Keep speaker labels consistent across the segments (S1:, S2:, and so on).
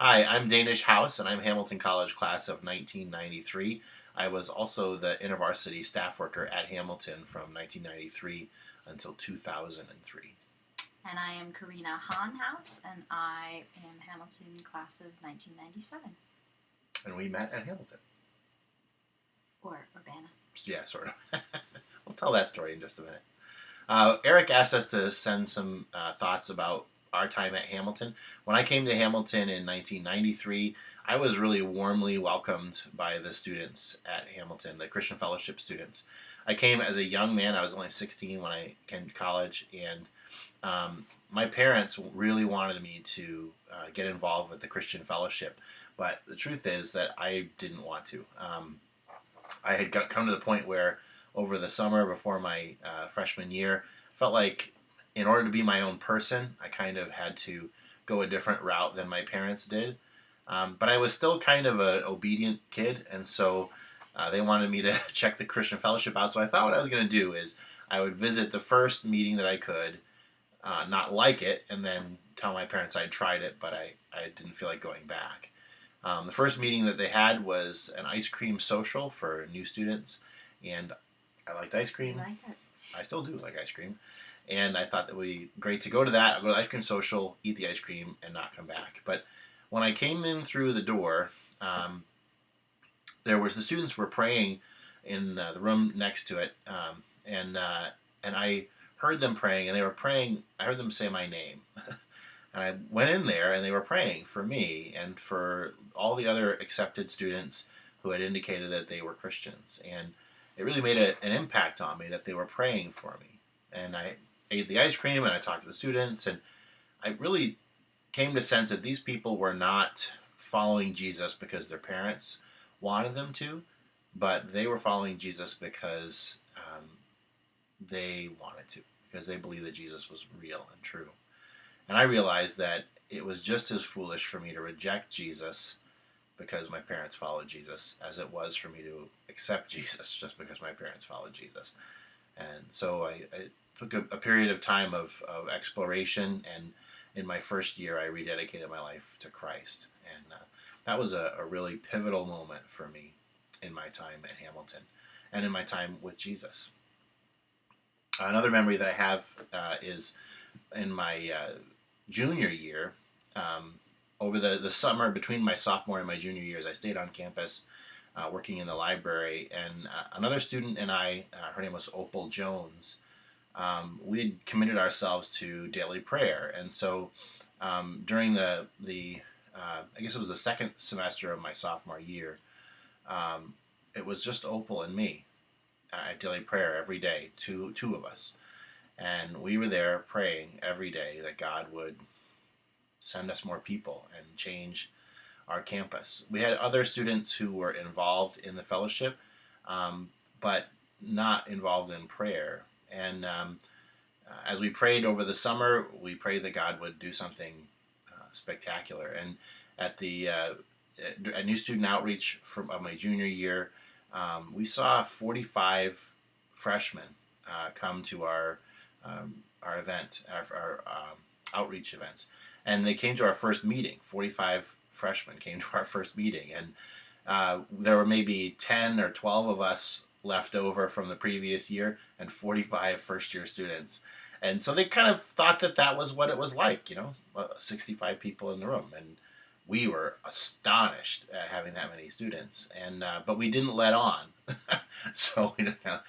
S1: Hi, I'm Danish House, and I'm Hamilton College class of 1993. I was also the InterVarsity staff worker at Hamilton from 1993 until 2003.
S2: And I am Karina Hahnhouse, and I am Hamilton class of 1997.
S1: And we met at Hamilton.
S2: Or Urbana.
S1: Yeah, sort of. We'll tell that story in just a minute. Eric asked us to send some thoughts about our time at Hamilton. When I came to Hamilton in 1993, I was really warmly welcomed by the students at Hamilton, the Christian Fellowship students. I came as a young man. I was only 16 when I came to college, and my parents really wanted me to get involved with the Christian Fellowship. But the truth is that I didn't want to. I had come to the point where over the summer before my freshman year, felt like in order to be my own person, I kind of had to go a different route than my parents did. But I was still kind of an obedient kid, and so they wanted me to check the Christian Fellowship out. So I thought what I was going to do is I would visit the first meeting that I could, not like it, and then tell my parents I'd tried it, but I didn't feel like going back. The first meeting that they had was an ice cream social for new students, and I liked ice
S2: You
S1: cream.
S2: liked it?
S1: I still do like ice cream, and I thought that would be great to go to that. I'll go to the ice cream social, eat the ice cream, and not come back. But when I came in through the door, there was the students were praying in the room next to it, and I heard them praying, and they were praying. I heard them say my name, and I went in there, and they were praying for me and for all the other accepted students who had indicated that they were Christians, and it really made an impact on me that they were praying for me. And I ate the ice cream, and I talked to the students, and I really came to sense that these people were not following Jesus because their parents wanted them to, but they were following Jesus because they wanted to, because they believed that Jesus was real and true. And I realized that it was just as foolish for me to reject Jesus because my parents followed Jesus as it was for me to accept Jesus just because my parents followed Jesus. And so I took a period of time of exploration, and in my first year, I rededicated my life to Christ. And that was a really pivotal moment for me in my time at Hamilton and in my time with Jesus. Another memory that I have is in my junior year. Over the summer between my sophomore and my junior years, I stayed on campus working in the library, and another student and I, her name was Opal Jones, we had committed ourselves to daily prayer. And so during the I guess it was the second semester of my sophomore year, um, it was just Opal and me at daily prayer every day, two of us. And we were there praying every day that God would send us more people and change our campus. We had other students who were involved in the fellowship, but not involved in prayer. And as we prayed over the summer, we prayed that God would do something spectacular. And at the at New Student Outreach from of my junior year, we saw 45 freshmen come to our event, our outreach events, and they came to our first meeting. 45 freshmen came to our first meeting, and there were maybe 10 or 12 of us left over from the previous year, and 45 first year students. And so they kind of thought that that was what it was like, 65 people in the room, and we were astonished at having that many students. And but we didn't let on, so we just kind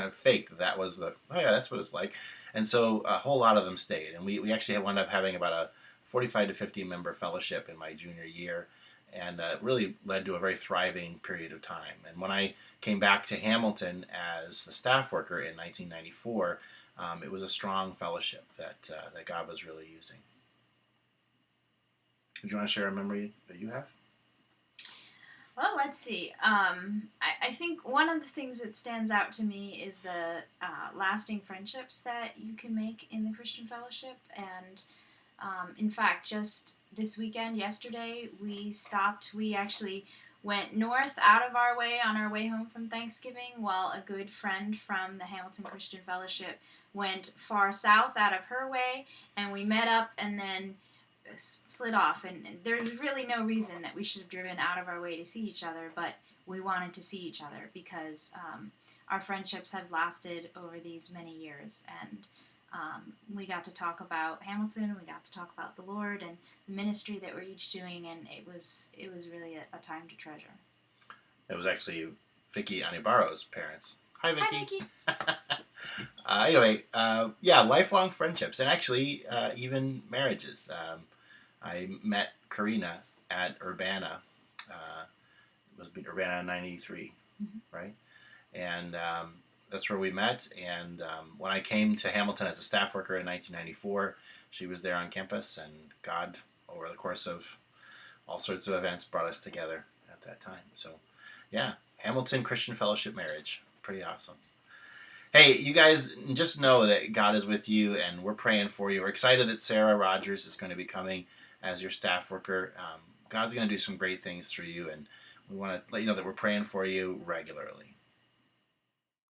S1: of faked that was oh yeah, that's what it's like. And so a whole lot of them stayed, and we actually wound up having about a 45 to 50 member fellowship in my junior year, and really led to a very thriving period of time. And when I came back to Hamilton as the staff worker in 1994, it was a strong fellowship that God was really using. Do you want to share a memory that you have?
S2: Well, let's see. I think one of the things that stands out to me is the lasting friendships that you can make in the Christian Fellowship. And in fact, just this weekend, yesterday, we actually went north out of our way on our way home from Thanksgiving, while a good friend from the Hamilton Christian Fellowship went far south out of her way, and we met up, and then slid off, and there's really no reason that we should have driven out of our way to see each other, but we wanted to see each other because our friendships have lasted over these many years, and we got to talk about Hamilton, we got to talk about the Lord and the ministry that we're each doing, and it was really a time to treasure.
S1: It was actually Vicky Anibaro's parents. Hi, Vicky.
S2: Hi, Vicky.
S1: Anyway, yeah, lifelong friendships, and actually even marriages. I met Karina at Urbana. It was Urbana 93, right? And that's where we met. And when I came to Hamilton as a staff worker in 1994, she was there on campus, and God, over the course of all sorts of events, brought us together at that time. So, yeah, Hamilton Christian Fellowship Marriage. Pretty awesome. Hey, you guys, just know that God is with you, and we're praying for you. We're excited that Sarah Rogers is going to be coming as your staff worker. God's going to do some great things through you, and we want to let you know that we're praying for you regularly.